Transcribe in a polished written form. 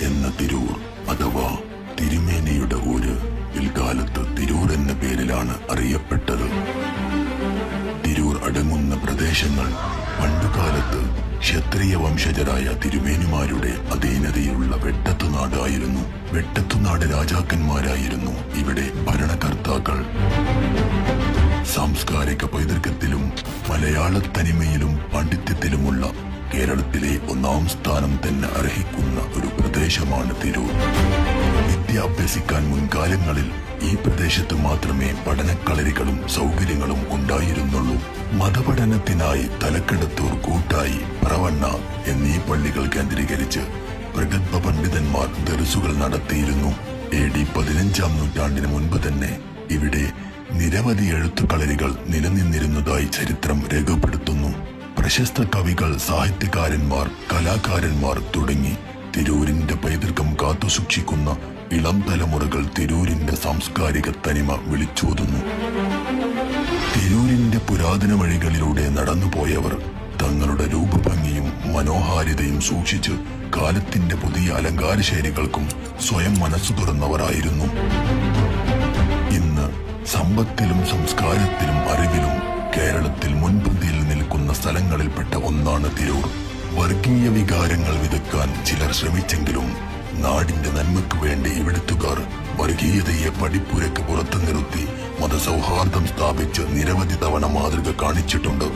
എന്ന തിരൂർ അഥവാ തിരുമേനിയുടെ ഊര് പിൽക്കാലത്ത് തിരൂർ എന്ന പേരിലാണ് അറിയപ്പെട്ടത്. തിരൂർ അടങ്ങുന്ന പ്രദേശങ്ങൾ പണ്ടുകാലത്ത് ക്ഷത്രിയ വംശജരായ തിരുമേനിമാരുടെ അധീനതയിലുള്ള വെട്ടത്തുനാടായിരുന്നു. വെട്ടത്തുനാട് രാജാക്കന്മാരായിരുന്നു ഇവിടെ ഭരണകർത്താക്കൾ. സാംസ്കാരിക പൈതൃകത്തിലും മലയാള തനിമയിലും പാണ്ഡിത്യത്തിലുമുള്ള കേരളത്തിലെ ഒന്നാം സ്ഥാനം തന്നെ അർഹിക്കുന്ന ഒരു പ്രദേശമാണ് തിരൂർ. വിദ്യാഭ്യസിക്കാൻ മുൻകാലങ്ങളിൽ ഈ പ്രദേശത്ത് മാത്രമേ പഠനക്കളരികളും സൗകര്യങ്ങളും ഉണ്ടായിരുന്നുള്ളൂ. മതപഠനത്തിനായി തലക്കെടുത്തൂർ, കൂട്ടായി, പറവണ്ണ എന്നീ പള്ളികൾ കേന്ദ്രീകരിച്ച് പ്രഗത്ഭ പണ്ഡിതന്മാർ ദർസുകൾ നടത്തിയിരുന്നു. AD 15-ാം നൂറ്റാണ്ടിന് മുൻപ് തന്നെ ഇവിടെ നിരവധി എഴുത്തുകളരികൾ നിലനിന്നിരുന്നതായി ചരിത്രം രേഖപ്പെടുത്തുന്നു. പ്രശസ്ത കവികൾ, സാഹിത്യകാരന്മാർ, കലാകാരന്മാർ തുടങ്ങി തിരൂരിന്റെ പൈതൃകം കാത്തുസൂക്ഷിക്കുന്ന ഇളം തലമുറകൾ തിരൂരിന്റെ സാംസ്കാരിക തനിമ വിളിച്ചോതുന്നു. തിരൂരിന്റെ പുരാതന വഴികളിലൂടെ നടന്നുപോയവർ തങ്ങളുടെ രൂപഭംഗിയും മനോഹാരിതയും സൂക്ഷിച്ച് കാലത്തിന്റെ പുതിയ അലങ്കാര ശൈലികൾക്കും സ്വയം മനസ്സു തുറന്നവരായിരുന്നു. ഇന്ന് സമ്പത്തിലും സംസ്കാരത്തിലും അറിവിലും കേരളത്തിൽ മുൻപന്തിയിൽ നിൽക്കുന്ന സ്ഥലങ്ങളിൽപ്പെട്ട ഒന്നാണ് തിരൂർ. വർഗീയ വികാരങ്ങൾ വിതക്കാൻ ചിലർ ശ്രമിച്ചെങ്കിലും നാടിന്റെ നന്മയ്ക്ക് വേണ്ടി ഇവിടുത്തുകാർ വർഗീയതയെ പടിപ്പുരക്ക് പുറത്തു നിർത്തി മതസൗഹാർദ്ദം സ്ഥാപിച്ച് നിരവധി തവണ മാതൃക കാണിച്ചിട്ടുണ്ട്.